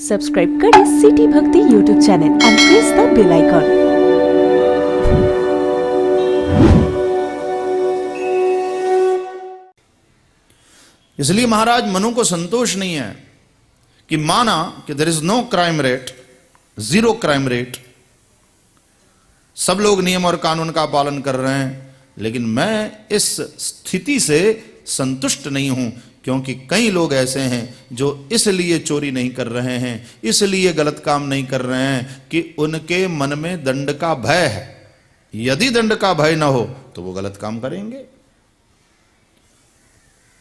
Subscribe करें city Bhakti YouTube channel and press the bell icon. इसलिए महाराज मनु को संतोष नहीं है कि माना कि there is no crime rate, zero crime rate, सब लोग नियम और कानून का पालन कर रहे हैं, लेकिन मैं इस स्थिति से संतुष्ट नहीं हूं क्योंकि कई लोग ऐसे हैं जो इसलिए चोरी नहीं कर रहे हैं, इसलिए गलत काम नहीं कर रहे हैं कि उनके मन में दंड का भय है। यदि दंड का भय ना हो तो वो गलत काम करेंगे।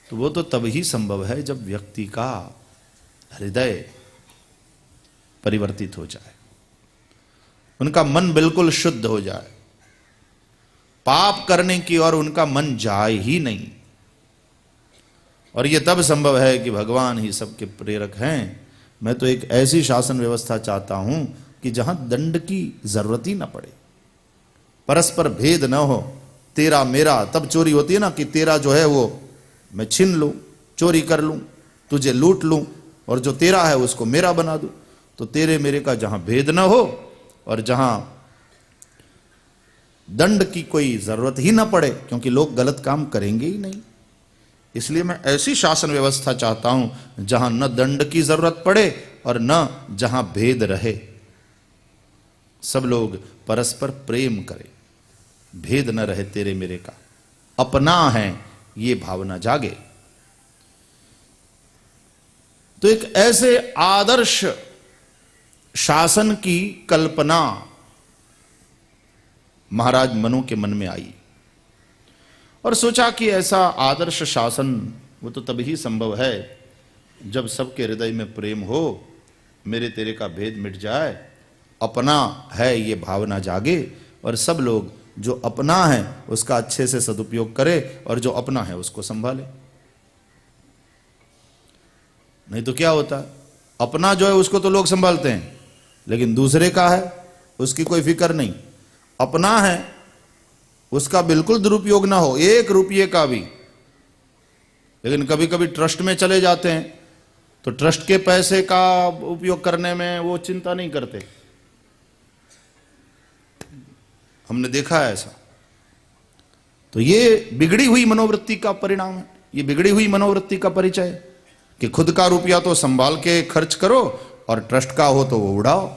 तो वो तो तभी संभव है जब व्यक्ति का हृदय परिवर्तित हो जाए, उनका मन बिल्कुल शुद्ध हो जाए, पाप करने की ओर उनका मन जाए ही नहीं। और यह तब संभव है कि भगवान ही सबके प्रेरक हैं। मैं तो एक ऐसी शासन व्यवस्था चाहता हूं कि जहां दंड की जरूरत ही ना पड़े, परस्पर भेद ना हो, तेरा मेरा। तब चोरी होती है ना कि तेरा जो है वो मैं छीन लूं, चोरी कर लूं, तुझे लूट लूं, और जो तेरा है उसको मेरा बना दूं। तो तेरे मेरे का जहां भेद ना हो और जहां दंड की कोई जरूरत ही ना पड़े, क्योंकि लोग गलत काम करेंगे ही नहीं। इसलिए मैं ऐसी शासन व्यवस्था चाहता हूं जहां न दंड की जरूरत पड़े और न जहां भेद रहे, सब लोग परस्पर प्रेम करें, भेद न रहे तेरे मेरे का, अपना है ये भावना जागे। तो एक ऐसे आदर्श शासन की कल्पना महाराज मनु के मन में आई और सोचा कि ऐसा आदर्श शासन वो तो तभी संभव है जब सबके हृदय में प्रेम हो, मेरे तेरे का भेद मिट जाए, अपना है ये भावना जागे और सब लोग जो अपना है उसका अच्छे से सदुपयोग करे और जो अपना है उसको संभाले। नहीं तो क्या होता है, अपना जो है उसको तो लोग संभालते हैं, लेकिन दूसरे का है उसकी कोई फिक्र नहीं। अपना है उसका बिल्कुल दुरुपयोग ना हो, एक रुपये का भी। लेकिन कभी कभी ट्रस्ट में चले जाते हैं तो ट्रस्ट के पैसे का उपयोग करने में वो चिंता नहीं करते, हमने देखा है ऐसा। तो ये बिगड़ी हुई मनोवृत्ति का परिणाम है, ये बिगड़ी हुई मनोवृत्ति का परिचय है कि खुद का रुपया तो संभाल के खर्च करो और ट्रस्ट का हो तो वो उड़ाओ।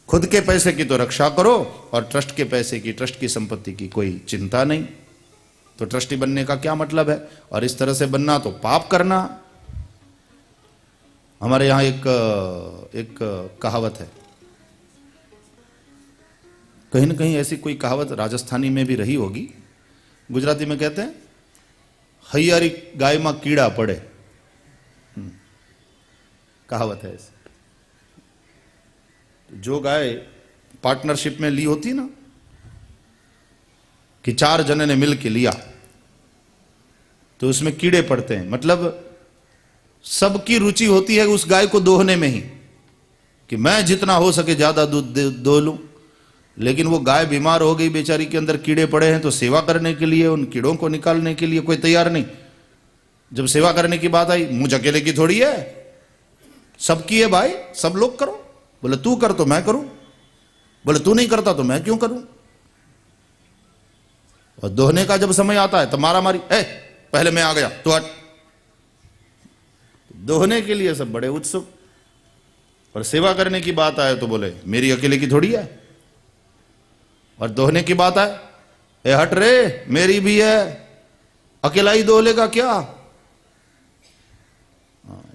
खुद के पैसे की तो रक्षा करो और ट्रस्ट के पैसे की, ट्रस्ट की संपत्ति की कोई चिंता नहीं। तो ट्रस्टी बनने का क्या मतलब है? और इस तरह से बनना तो पाप करना। हमारे यहां एक कहावत है, कहीं ना कहीं ऐसी कोई कहावत राजस्थानी में भी रही होगी, गुजराती में कहते हैं हैयारी गाय में कीड़ा पड़े, कहावत है ऐसी। जो गाय पार्टनरशिप में ली होती ना, कि 4 जने ने मिल के लिया, तो उसमें कीड़े पड़ते हैं। मतलब सबकी रुचि होती है उस गाय को दोहने में ही, कि मैं जितना हो सके ज्यादा दूध दो लूं। लेकिन वो गाय बीमार हो गई, बेचारी के अंदर कीड़े पड़े हैं, तो सेवा करने के लिए, उन कीड़ों को निकालने के लिए कोई तैयार नहीं। जब सेवा करने की बात आई, मुझ अकेले की थोड़ी है, सबकी है भाई, सब लोग करो। बोले तू कर तो मैं करूं, बोले तू नहीं करता तो मैं क्यों करूं। और दोहने का जब समय आता है तो मारा मारी, पहले मैं आ गया तू हट। दोहने के लिए सब बड़े उत्सुक, और सेवा करने की बात आए तो बोले मेरी अकेले की थोड़ी है। और दोहने की बात आए, हट रे मेरी भी है, अकेला ही दोह लेगा क्या।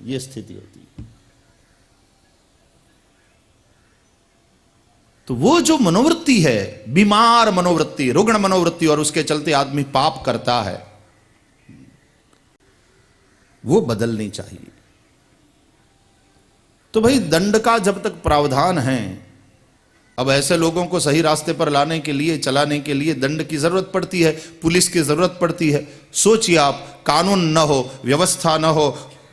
ये स्थिति होती है। तो वो जो मनोवृत्ति है, बीमार मनोवृत्ति, रुग्ण मनोवृत्ति, और उसके चलते आदमी पाप करता है, वो बदलनी चाहिए। तो भाई दंड का जब तक प्रावधान है, अब ऐसे लोगों को सही रास्ते पर लाने के लिए, चलाने के लिए दंड की जरूरत पड़ती है, पुलिस की जरूरत पड़ती है। सोचिए आप, कानून न हो, व्यवस्था न हो,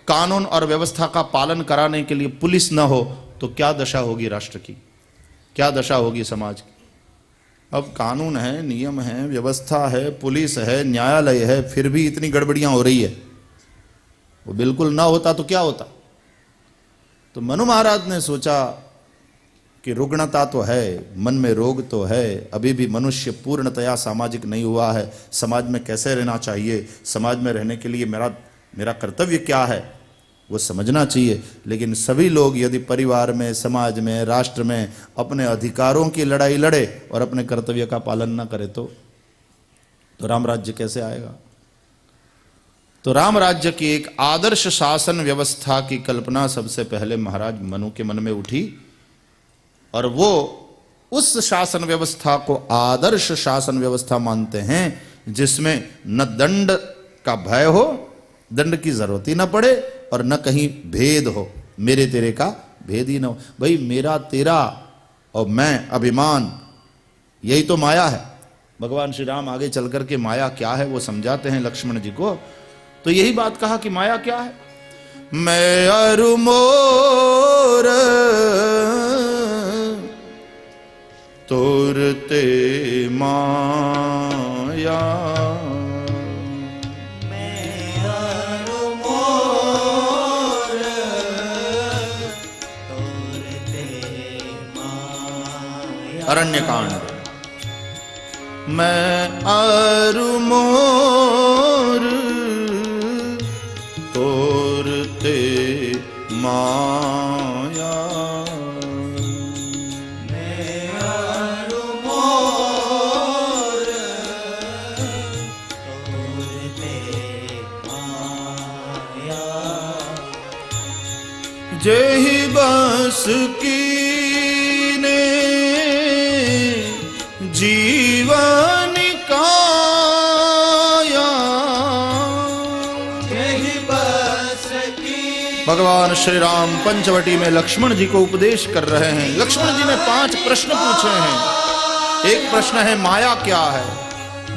कानून और व्यवस्था का पालन कराने के लिए पुलिस न हो, तो क्या दशा होगी राष्ट्र की, क्या दशा होगी समाज की। अब कानून है, नियम है, व्यवस्था है, पुलिस है, न्यायालय है, फिर भी इतनी गड़बड़ियां हो रही है। वो बिल्कुल ना होता तो क्या होता, तो मनु महाराज ने सोचा कि रुग्णता तो है, मन में रोग तो है, अभी भी मनुष्य पूर्णतया सामाजिक नहीं हुआ है, समाज में कैसे रहना चाहिए, समाज में रहने के लिए मेरा कर्तव्य क्या है वो समझना चाहिए। लेकिन सभी लोग यदि परिवार में, समाज में, राष्ट्र में अपने अधिकारों की लड़ाई लड़े और अपने कर्तव्य का पालन न करे तो राम राज्य कैसे आएगा। तो राम राज्य की एक आदर्श शासन व्यवस्था की कल्पना सबसे पहले महाराज मनु के मन में उठी और वो उस शासन व्यवस्था को आदर्श शासन व्यवस्था मानते हैं जिसमें न दंड का भय हो, दंड की जरूरत ही न पड़े और न कहीं भेद हो, मेरे तेरे का भेद ही न हो। भाई मेरा तेरा और मैं अभिमान, यही तो माया है। भगवान श्री राम आगे चल करके माया क्या है वो समझाते हैं लक्ष्मण जी को। तो यही बात कहा कि माया क्या है। मैं अरु मोर तोरते माया, मैं अरु मोर तोरते माया। अरण्यकांड। मैं अरु मोर तोरते माया, मैं अरु मोर तोरते माया। जेहि बस कीने जीवन काया। जेहि बस की। भगवान श्री राम पंचवटी में लक्ष्मण जी को उपदेश कर रहे हैं। लक्ष्मण जी ने 5 प्रश्न पूछे हैं। एक प्रश्न है माया क्या है।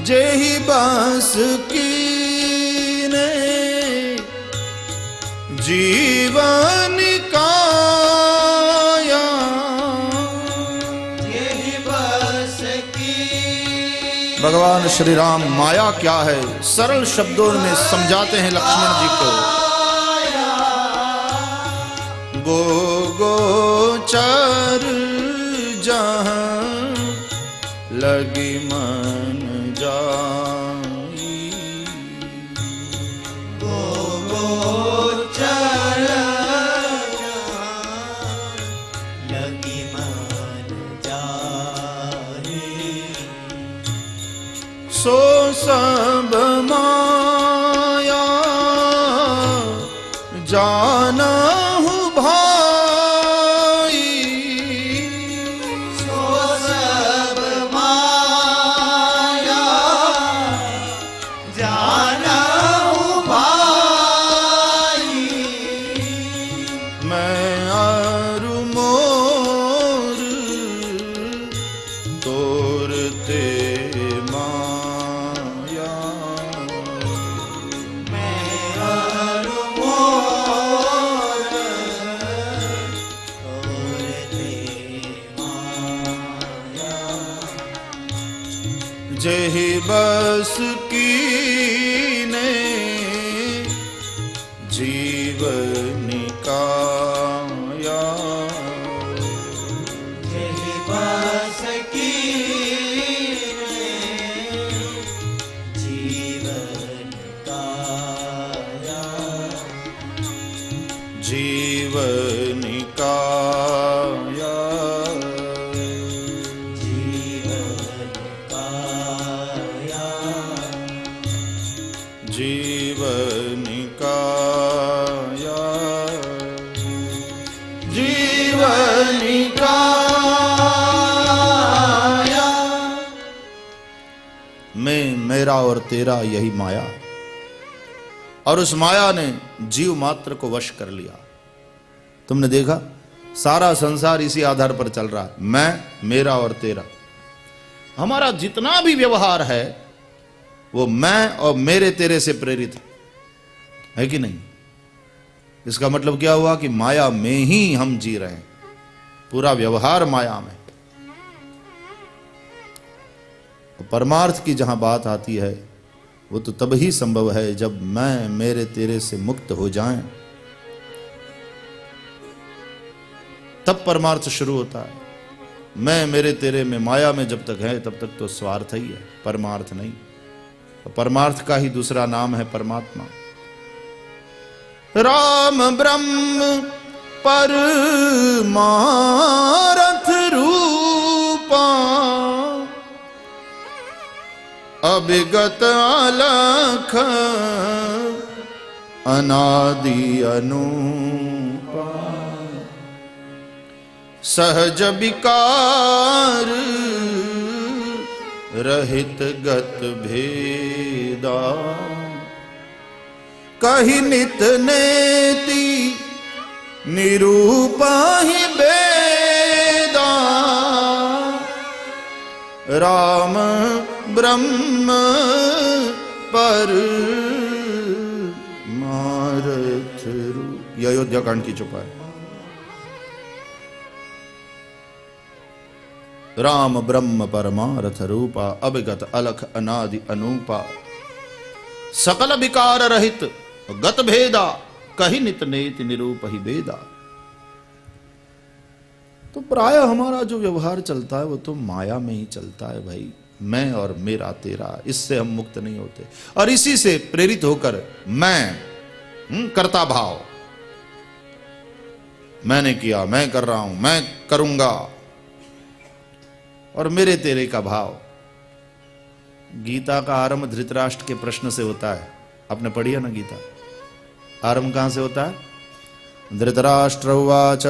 जेहि बस कीने जीवन काया। जेहि बस की। भगवान श्री राम माया क्या है सरल शब्दों में समझाते हैं लक्ष्मण जी को। गोचर जहाँ लगी मन जाई। गोचर लगी मन जाई। सो सब माया जाना जेहि बस कीने जीवन काया। जेहि बस कीने जीवन काया। जीवन काया। जीवन काया। जीवन काया। मैं, मेरा और तेरा यही माया, और उस माया ने जीव मात्र को वश कर लिया। तुमने देखा सारा संसार इसी आधार पर चल रहा है, मैं, मेरा और तेरा। हमारा जितना भी व्यवहार है वो मैं और मेरे तेरे से प्रेरित है कि नहीं। इसका मतलब क्या हुआ कि माया में ही हम जी रहे हैं, पूरा व्यवहार माया में। परमार्थ की जहां बात आती है वो तो तब ही संभव है जब मैं मेरे तेरे से मुक्त हो जाएं। तब परमार्थ शुरू होता है। मैं मेरे तेरे में माया में जब तक है तब तक तो स्वार्थ ही है, परमार्थ नहीं। तो परमार्थ का ही दूसरा नाम है परमात्मा। राम ब्रह्म परमारथ रूपा अभिगत अलख अनादि अनूपा सहज विकार रहित गत भेदा कही नित नेति निरूपाहि वेदा राम ब्रह्म परमारथ रूप। ये अयोध्या कांड की चौपाई। राम ब्रह्म परमारथ रूपा अभिगत अलख अनादि अनूपा सकल विकार रहित गत भेदा कही नित नेति निरूप ही वेदा। तो प्राय हमारा जो व्यवहार चलता है वो तो माया में ही चलता है भाई, मैं और मेरा तेरा, इससे हम मुक्त नहीं होते। और इसी से प्रेरित होकर मैं कर्ता भाव, मैंने किया, मैं कर रहा हूं, मैं करूंगा, और मेरे तेरे का भाव। गीता का आरंभ धृतराष्ट्र के प्रश्न से होता है। आपने पढ़ी है ना गीता? आरंभ कहां से होता है? धृतराष्ट्र उवाच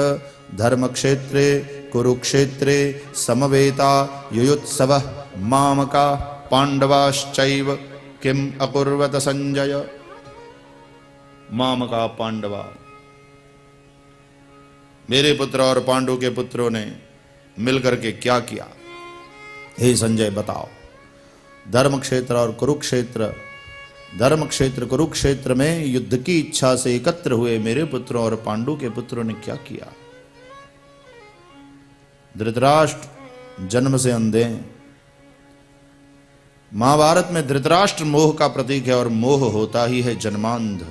धर्म क्षेत्रे कुरुक्षेत्रे समवेता युयुत्सवः मामका पांडवाश्चैव किम अकुर्वत संजय। मामका पांडवा, मेरे पुत्र और पांडु के पुत्रों ने मिलकर के क्या किया, हे संजय बताओ। धर्म क्षेत्र और कुरुक्षेत्र, धर्म क्षेत्र कुरुक्षेत्र में युद्ध की इच्छा से एकत्र हुए मेरे पुत्रों और पांडु के पुत्रों ने क्या किया। धृतराष्ट्र जन्म से अंधे। महाभारत में धृतराष्ट्र मोह का प्रतीक है और मोह होता ही है जन्मांध।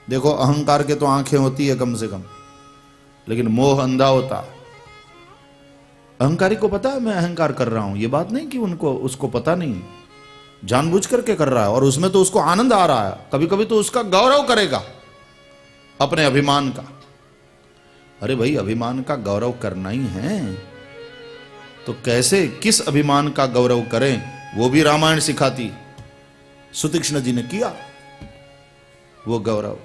देखो अहंकार के तो आंखें होती है कम से कम, लेकिन मोह अंधा होता है। अहंकारी को पता है मैं अहंकार कर रहा हूं, ये बात नहीं कि उसको पता नहीं, जानबूझ करके कर रहा है और उसमें तो उसको आनंद आ रहा है। कभी कभी तो उसका गौरव करेगा अपने अभिमान का। अरे भाई अभिमान का गौरव करना ही है तो कैसे, किस अभिमान का गौरव करें, वो भी रामायण सिखाती। सुतीक्ष्ण जी ने किया वो गौरव।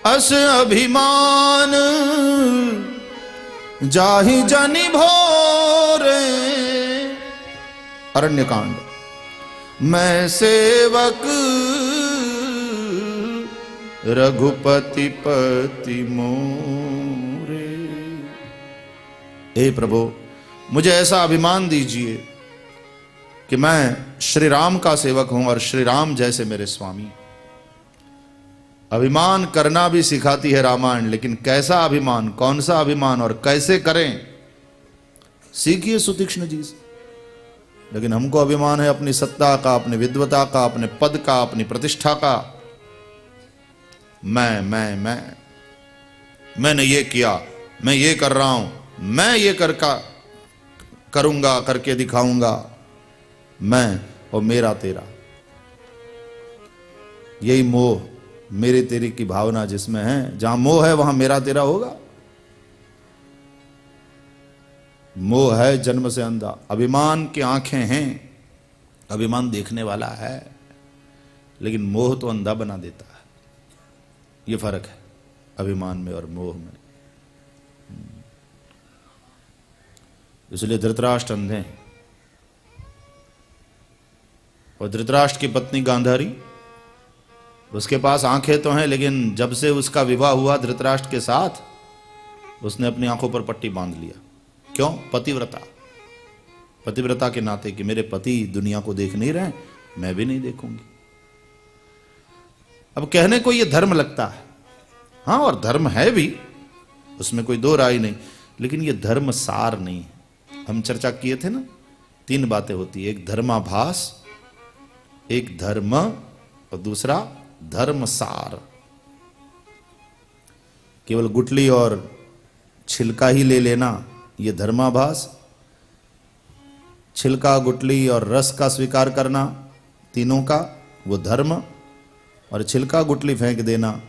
अस अभिमान जाहि जनि भोरे, अरण्यकांड। मैं सेवक रघुपति पति मोरे। हे प्रभु मुझे ऐसा अभिमान दीजिए कि मैं श्री राम का सेवक हूं और श्री राम जैसे मेरे स्वामी। अभिमान करना भी सिखाती है रामायण, लेकिन कैसा अभिमान, कौन सा अभिमान और कैसे करें सीखिए सुतीक्ष्ण जी से। लेकिन हमको अभिमान है अपनी सत्ता का, अपनी विद्वता का, अपने पद का, अपनी प्रतिष्ठा का। मैंने ये किया, मैं ये कर रहा हूं, मैं ये करूंगा, करके दिखाऊंगा, मैं और मेरा तेरा। यही मोह, मेरे तेरे की भावना जिसमें है, जहां मोह है वहां मेरा तेरा होगा। मोह है जन्म से अंधा। अभिमान की आंखें हैं, अभिमान देखने वाला है, लेकिन मोह तो अंधा बना देता है। ये फर्क है अभिमान में और मोह में। इसलिए धृतराष्ट्र अंधे हैं। और धृतराष्ट्र की पत्नी गांधारी, उसके पास आंखें तो हैं, लेकिन जब से उसका विवाह हुआ धृतराष्ट्र के साथ, उसने अपनी आंखों पर पट्टी बांध लिया। क्यों? पतिव्रता, पतिव्रता के नाते कि मेरे पति दुनिया को देख नहीं रहे, मैं भी नहीं देखूंगी। अब कहने को ये धर्म लगता है, हाँ, और धर्म है भी, उसमें कोई दो राय नहीं, लेकिन ये धर्म सार नहीं है। हम चर्चा किए थे ना, 3 बातें होती है, एक धर्माभास, एक धर्म और दूसरा धर्म सार। केवल गुठली और छिलका ही ले लेना ये धर्माभास, छिलका गुटली और रस का स्वीकार करना तीनों का वो धर्म, और छिलका गुटली फेंक देना,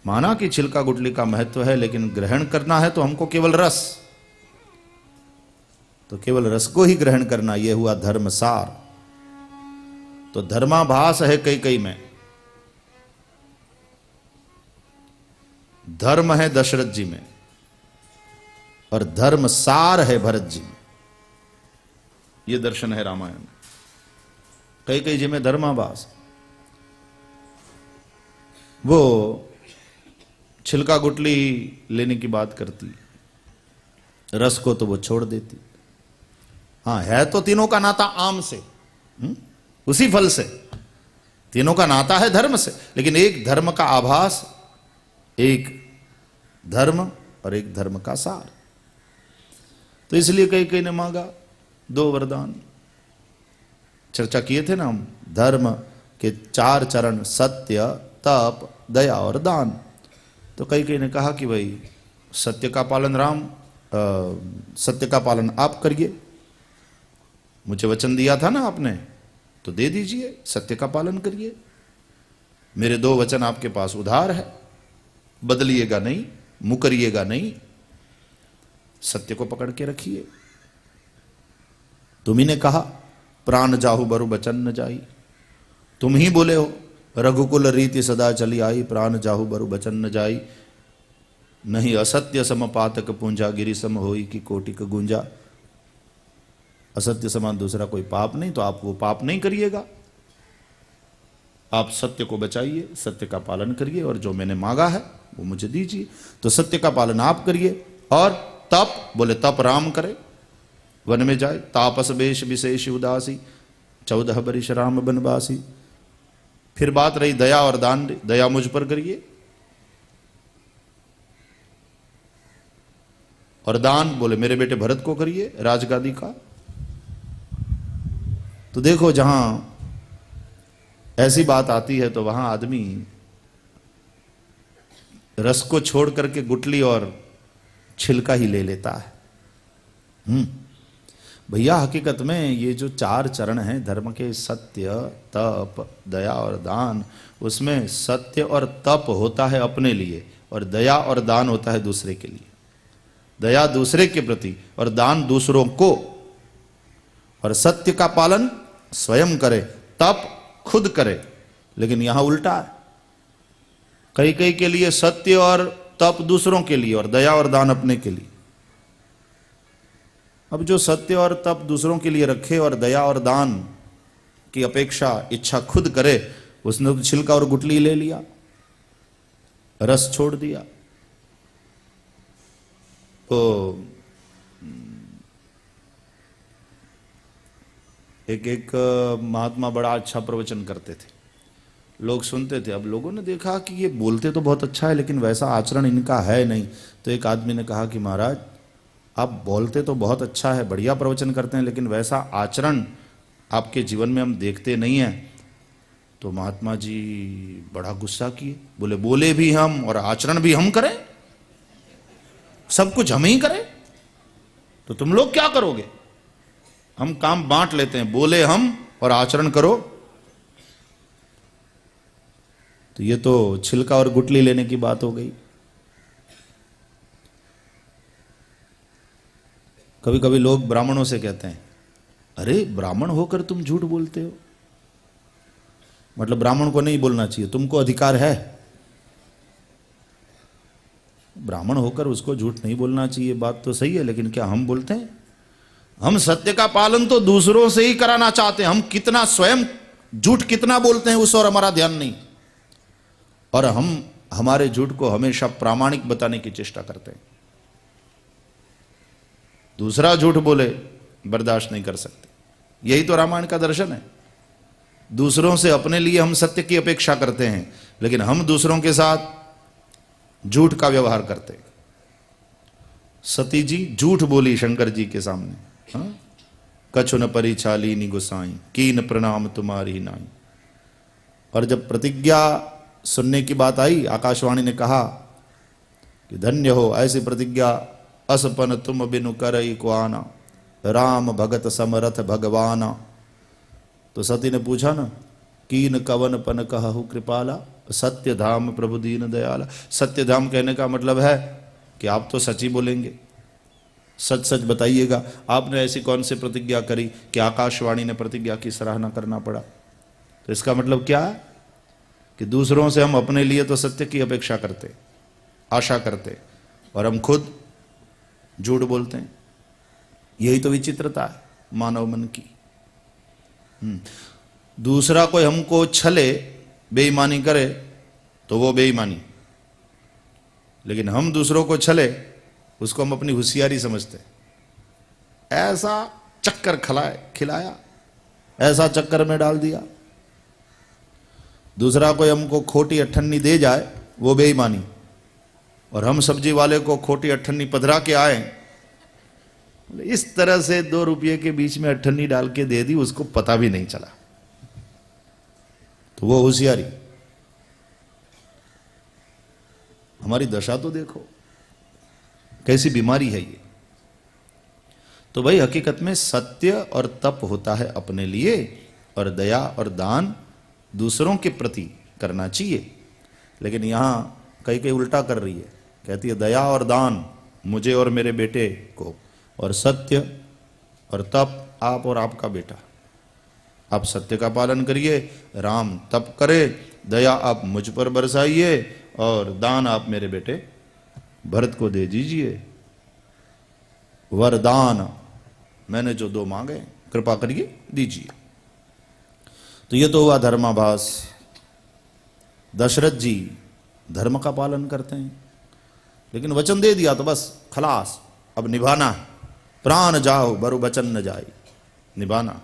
माना कि छिलका गुटली का महत्व है लेकिन ग्रहण करना है तो हमको केवल रस, तो केवल रस को ही ग्रहण करना, यह हुआ धर्मसार। तो धर्माभास है कई कई में, धर्म है दशरथ जी में, और धर्मसार है भरत जी में। यह दर्शन है रामायण में, कई कई जी में धर्माभास। वो छिलका गुटली लेने की बात करती, रस को तो वो छोड़ देती। हाँ, है तो तीनों का नाता आम से, उसी फल से तीनों का नाता है धर्म से, लेकिन एक धर्म का आभास, एक धर्म और एक धर्म का सार। तो इसलिए कई कई ने मांगा 2 वरदान। चर्चा किए थे ना हम, धर्म के 4 चरण, सत्य, तप, दया और दान। तो कई कई ने कहा कि भाई सत्य का पालन सत्य का पालन आप करिए, मुझे वचन दिया था ना आपने, तो दे दीजिए, सत्य का पालन करिए। मेरे 2 वचन आपके पास उधार है, बदलिएगा नहीं, मुकरिएगा नहीं, सत्य को पकड़ के रखिए। तुम ही ने कहा प्राण जाहु बरु बचन न जाई, तुम ही बोले हो रघुकुल रीति सदा चली आई, प्राण जाहु बरु बचन न जाई, नहीं असत्य सम पातक पूंजा, गिरि सम होई की कोटिक गुंजा। असत्य समान दूसरा कोई पाप नहीं, तो आप वो पाप नहीं करिएगा, आप सत्य को बचाइए, सत्य का पालन करिए, और जो मैंने मांगा है वो मुझे दीजिए। तो सत्य का पालन आप करिए। और तप, बोले तप राम करे, वन में जाए, तापस बेश विशेष उदासी, 14 बरिस राम बनवासी। फिर बात रही दया और दान, दया मुझ पर करिए, और दान बोले मेरे बेटे भरत को करिए, राजगादी का। तो देखो जहां ऐसी बात आती है तो वहां आदमी रस को छोड़ करके गुटली और छिलका ही ले लेता है। भैया हकीकत में ये जो 4 चरण हैं धर्म के, सत्य, तप, दया और दान, उसमें सत्य और तप होता है अपने लिए, और दया और दान होता है दूसरे के लिए। दया दूसरे के प्रति और दान दूसरों को, और सत्य का पालन स्वयं करे, तप खुद करे। लेकिन यहां उल्टा है, कई कई के लिए सत्य और तप दूसरों के लिए, और दया और दान अपने के लिए। अब जो सत्य और तप दूसरों के लिए रखे और दया और दान की अपेक्षा इच्छा खुद करे, उसने तो छिलका और गुटली ले लिया, रस छोड़ दिया। तो एक महात्मा बड़ा अच्छा प्रवचन करते थे, लोग सुनते थे। अब लोगों ने देखा कि ये बोलते तो बहुत अच्छा है लेकिन वैसा आचरण इनका है नहीं। तो एक आदमी ने कहा कि महाराज आप बोलते तो बहुत अच्छा है, बढ़िया प्रवचन करते हैं, लेकिन वैसा आचरण आपके जीवन में हम देखते नहीं हैं। तो महात्मा जी बड़ा गुस्सा किए, बोले बोले भी हम और आचरण भी हम करें, सब कुछ हम ही करें, तो तुम लोग क्या करोगे? हम काम बांट लेते हैं, बोले हम और आचरण करो। तो ये तो छिलका और गुटली लेने की बात हो गई। कभी कभी लोग ब्राह्मणों से कहते हैं, अरे ब्राह्मण होकर तुम झूठ बोलते हो, मतलब ब्राह्मण को नहीं बोलना चाहिए, तुमको अधिकार है। ब्राह्मण होकर उसको झूठ नहीं बोलना चाहिए, बात तो सही है, लेकिन क्या हम बोलते हैं? हम सत्य का पालन तो दूसरों से ही कराना चाहते हैं, हम कितना स्वयं झूठ कितना बोलते हैं उस और हमारा ध्यान नहीं, और हम हमारे झूठ को हमेशा प्रामाणिक बताने की चेष्टा करते हैं। दूसरा झूठ बोले बर्दाश्त नहीं कर सकते। यही तो रामायण का दर्शन है। दूसरों से अपने लिए हम सत्य की अपेक्षा करते हैं, लेकिन हम दूसरों के साथ झूठ का व्यवहार करते हैं। सती जी झूठ बोली शंकर जी के सामने, हाँ? कछु न परिछाली नी गुसाई, कीन प्रणाम तुम्हारी नाई। और जब प्रतिज्ञा सुनने की बात आई, आकाशवाणी ने कहा कि धन्य हो ऐसी प्रतिज्ञा असपन तुम बिनु करई को आना, राम भगत समरथ भगवाना। तो सती ने पूछा ना, कीन कवन पन कहु कृपाला, सत्य धाम प्रभु दीन दयाला। सत्य धाम कहने का मतलब है कि आप तो सच ही बोलेंगे, सच सच बताइएगा। आपने ऐसी कौन सी प्रतिज्ञा करी कि आकाशवाणी ने प्रतिज्ञा की सराहना करना पड़ा। तो इसका मतलब क्या है कि दूसरों से हम अपने लिए तो सत्य की अपेक्षा करते, आशा करते, और हम खुद झूठ बोलते हैं। यही तो विचित्रता है मानव मन की। दूसरा कोई हमको छले, बेईमानी करे तो वो बेईमानी, लेकिन हम दूसरों को छले उसको हम अपनी होशियारी समझते। ऐसा चक्कर खिलाया, ऐसा चक्कर में डाल दिया। दूसरा कोई हमको खोटी अठन्नी दे जाए वो बेईमानी, और हम सब्जी वाले को खोटी अठन्नी पधरा के आए, इस तरह से 2 रुपये के बीच में अठन्नी डाल के दे दी, उसको पता भी नहीं चला, तो वो होशियारी। हमारी दशा तो देखो कैसी बीमारी है ये। तो भाई हकीकत में सत्य और तप होता है अपने लिए, और दया और दान दूसरों के प्रति करना चाहिए। लेकिन यहां कई कई उल्टा कर रही है, कहती है दया और दान मुझे और मेरे बेटे को, और सत्य और तप आप और आपका बेटा। आप सत्य का पालन करिए, राम तप करे, दया आप मुझ पर बरसाइए, और दान आप मेरे बेटे भरत को दे दीजिए। वरदान मैंने जो 2 मांगे कृपा करिए दीजिए। तो ये तो हुआ धर्माभास। दशरथ जी धर्म का पालन करते हैं, लेकिन वचन दे दिया तो बस खलास, अब निभाना है। प्राण जाओ बरु वचन न जाए, निभाना।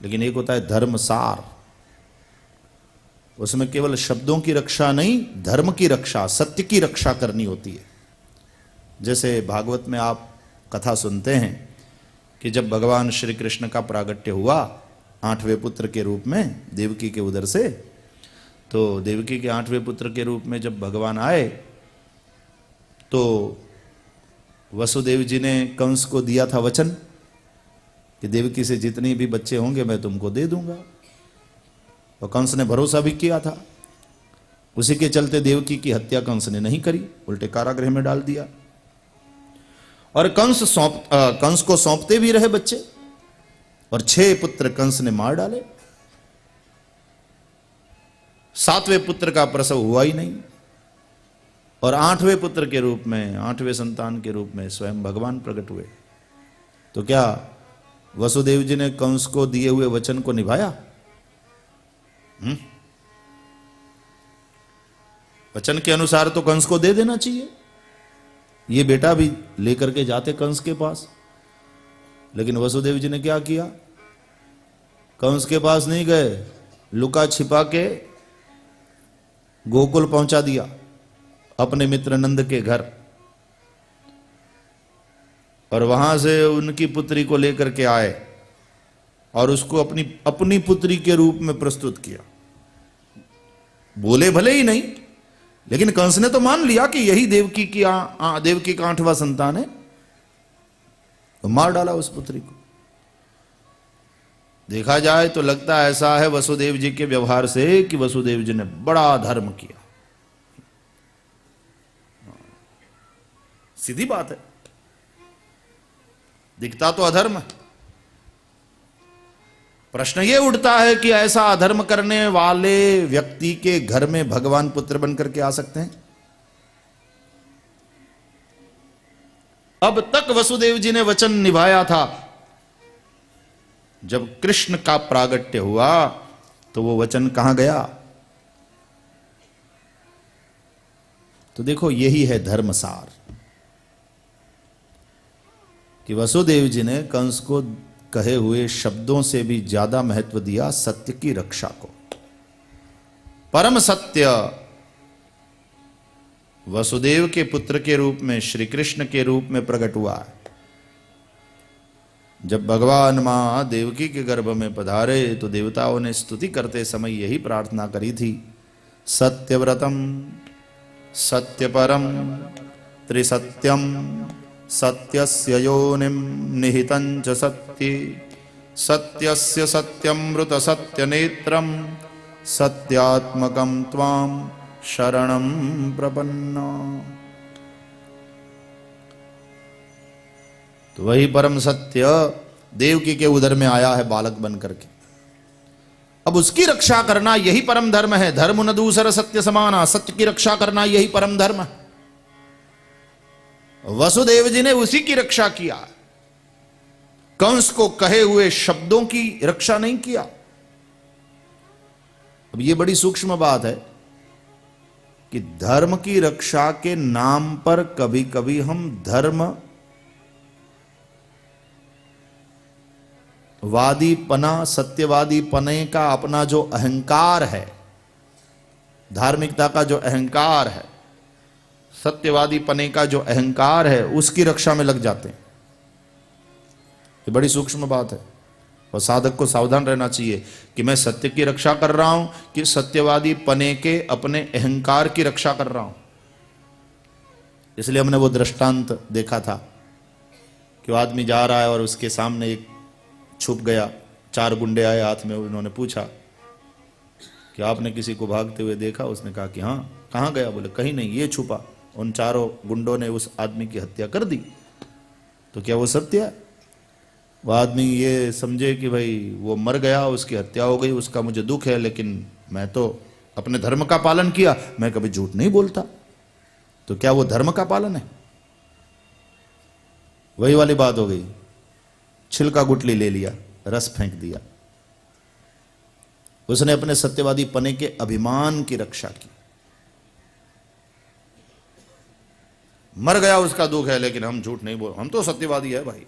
लेकिन एक होता है धर्म सार, उसमें केवल शब्दों की रक्षा नहीं, धर्म की रक्षा, सत्य की रक्षा करनी होती है। जैसे भागवत में आप कथा सुनते हैं कि जब भगवान श्री कृष्ण का प्रागट्य हुआ 8वें पुत्र के रूप में देवकी के उदर से, तो देवकी के 8वें पुत्र के रूप में जब भगवान आए तो वसुदेव जी ने कंस को दिया था वचन कि देवकी से जितने भी बच्चे होंगे मैं तुमको दे दूंगा, और कंस ने भरोसा भी किया था। उसी के चलते देवकी की हत्या कंस ने नहीं करी, उल्टे कारागृह में डाल दिया। और कंस को सौंपते भी रहे बच्चे, और 6 पुत्र कंस ने मार डाले। 7वें पुत्र का प्रसव हुआ ही नहीं, और 8वें पुत्र के रूप में, 8वें संतान के रूप में स्वयं भगवान प्रकट हुए। तो क्या वसुदेव जी ने कंस को दिए हुए वचन को निभाया? वचन के अनुसार तो कंस को दे देना चाहिए। ये बेटा भी लेकर के जाते कंस के पास, लेकिन वसुदेव जी ने क्या किया? कंस के पास नहीं गए, लुका छिपा के गोकुल पहुंचा दिया अपने मित्र नंद के घर, और वहां से उनकी पुत्री को लेकर के आए और उसको अपनी पुत्री के रूप में प्रस्तुत किया। बोले भले ही नहीं, लेकिन कंस ने तो मान लिया कि यही देवकी का 8वां संतान है, तो मार डाला उस पुत्री को। देखा जाए तो लगता ऐसा है वसुदेव जी के व्यवहार से कि वसुदेव जी ने बड़ा धर्म किया। सीधी बात है, दिखता तो अधर्म है। प्रश्न यह उठता है कि ऐसा अधर्म करने वाले व्यक्ति के घर में भगवान पुत्र बनकर के आ सकते हैं? अब तक वसुदेव जी ने वचन निभाया था, जब कृष्ण का प्रागट्य हुआ तो वो वचन कहां गया? तो देखो यही है धर्मसार, कि वसुदेव जी ने कंस को कहे हुए शब्दों से भी ज्यादा महत्व दिया सत्य की रक्षा को। परम सत्य वसुदेव के पुत्र के रूप में, श्री कृष्ण के रूप में प्रकट हुआ। जब भगवान मां देवकी के गर्भ में पधारे तो देवताओं ने स्तुति करते समय यही प्रार्थना करी थी, सत्यव्रतम सत्यपरम त्रिसत्यम सत्यस्य योनिं निहितं च सत्ये सत्यस्य सत्यमृत सत्यनेत्रम सत्यात्मकं त्वां शरणं प्रपन्ना। तो वही परम सत्य देवकी के उदर में आया है बालक बन करके। अब उसकी रक्षा करना यही परम धर्म है। धर्म न दूसर सत्य समाना, सत्य की रक्षा करना यही परम धर्म है। वसुदेव जी ने उसी की रक्षा किया, कंस को कहे हुए शब्दों की रक्षा नहीं किया। अब यह बड़ी सूक्ष्म बात है कि धर्म की रक्षा के नाम पर कभी कभी हम धर्म वादीपना, सत्यवादी पने का अपना जो अहंकार है, धार्मिकता का जो अहंकार है, सत्यवादी पने का जो अहंकार है, उसकी रक्षा में लग जाते हैं। ये बड़ी सूक्ष्म बात है और साधक को सावधान रहना चाहिए कि मैं सत्य की रक्षा कर रहा हूं कि सत्यवादी पने के अपने अहंकार की रक्षा कर रहा हूं। इसलिए हमने वो दृष्टांत देखा था कि वो आदमी जा रहा है और उसके सामने एक छुप गया, 4 गुंडे आए हाथ में। उन्होंने पूछा कि आपने किसी को भागते हुए देखा? उसने कहा कि हाँ। कहाँ गया? बोले कहीं नहीं, ये छुपा। उन 4 गुंडों ने उस आदमी की हत्या कर दी। तो क्या वो सत्य है? वो आदमी ये समझे कि भाई वो मर गया, उसकी हत्या हो गई, उसका मुझे दुख है, लेकिन मैं तो अपने धर्म का पालन किया, मैं कभी झूठ नहीं बोलता। तो क्या वो धर्म का पालन है? वही वाली बात हो गई, छिलका गुटली ले लिया, रस फेंक दिया। उसने अपने सत्यवादी पने के अभिमान की रक्षा की। मर गया, उसका दुख है, लेकिन हम झूठ नहीं बोल, हम तो सत्यवादी है भाई,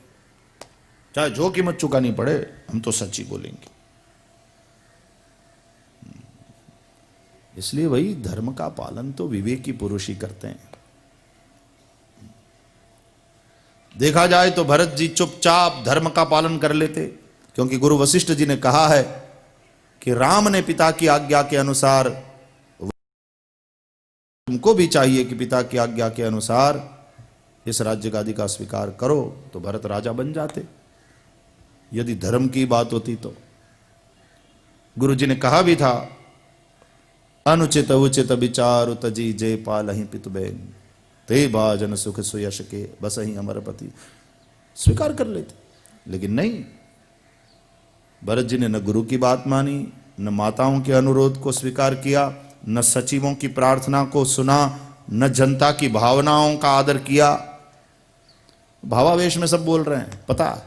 चाहे जो कीमत चुकानी पड़े हम तो सच्ची बोलेंगे। इसलिए वही धर्म का पालन तो विवेकी पुरुष ही करते हैं। देखा जाए तो भरत जी चुपचाप धर्म का पालन कर लेते, क्योंकि गुरु वशिष्ठ जी ने कहा है कि राम ने पिता की आज्ञा के अनुसार, तुमको भी चाहिए कि पिता की आज्ञा के अनुसार इस राज्य गादी का स्वीकार करो, तो भरत राजा बन जाते यदि धर्म की बात होती तो। गुरु जी ने कहा भी था, अनुचित उचित विचार तजी जे पालहि पितुबैन ते बाजन सुख सुयश के बसहि अमरपति। स्वीकार कर लेते, लेकिन नहीं, भरत जी ने न गुरु की बात मानी, न माताओं के अनुरोध को स्वीकार किया, न सचिवों की प्रार्थना को सुना, न जनता की भावनाओं का आदर किया। भावावेश में सब बोल रहे हैं, पता।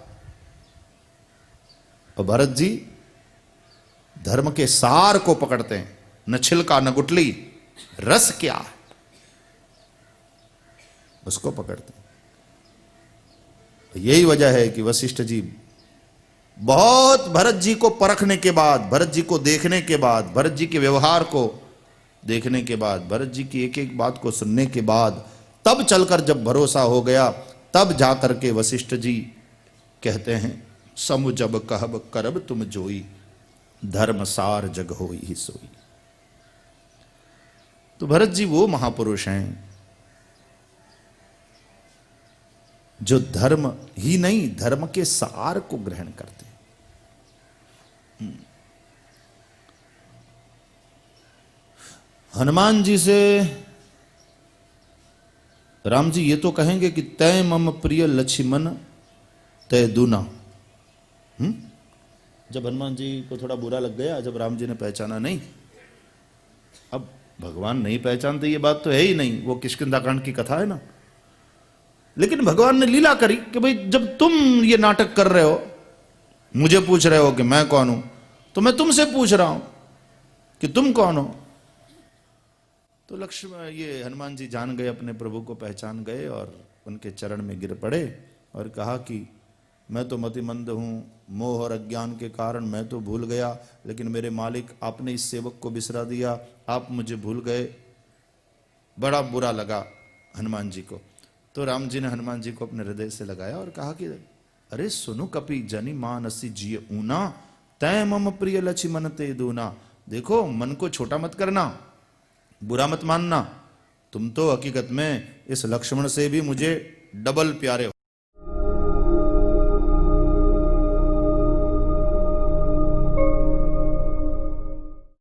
और भरत जी धर्म के सार को पकड़ते हैं, न छिलका न गुटली, रस क्या है उसको पकड़ते हैं। यही वजह है कि वशिष्ठ जी बहुत भरत जी को परखने के बाद, भरत जी को देखने के बाद, भरत जी के व्यवहार को देखने के बाद, भरत जी की एक एक बात को सुनने के बाद, तब चलकर जब भरोसा हो गया, तब जाकर के वशिष्ठ जी कहते हैं, समु जब कहब करब तुम जोई, धर्म सार जग होई ही सोई। तो भरत जी वो महापुरुष हैं जो धर्म ही नहीं, धर्म के सार को ग्रहण करते हैं। हनुमान जी से राम जी ये तो कहेंगे कि तय मम प्रिय लक्ष्मण तय दूना। जब हनुमान जी को थोड़ा बुरा लग गया, जब राम जी ने पहचाना नहीं, अब भगवान नहीं पहचानते ये बात तो है ही नहीं, वो किष्किंधा कांड की कथा है ना। लेकिन भगवान ने लीला करी कि भाई जब तुम ये नाटक कर रहे हो, मुझे पूछ रहे हो कि मैं कौन हूं, तो मैं तुमसे पूछ रहा हूं कि तुम कौन हो। तो लक्ष्मण, ये हनुमान जी जान गए, अपने प्रभु को पहचान गए और उनके चरण में गिर पड़े और कहा कि मैं तो मतिमंद हूं, मोह और अज्ञान के कारण मैं तो भूल गया, लेकिन मेरे मालिक आपने इस सेवक को बिसरा दिया, आप मुझे भूल गए। बड़ा बुरा लगा हनुमान जी को। तो राम जी ने हनुमान जी को अपने हृदय से लगाया और कहा कि अरे सुनु कपि जनि मानसी जिय ऊना, तय मम प्रिय लक्ष्मण ते दूना। देखो, मन को छोटा मत करना, बुरा मत मानना, तुम तो हकीकत में इस लक्ष्मण से भी मुझे डबल प्यारे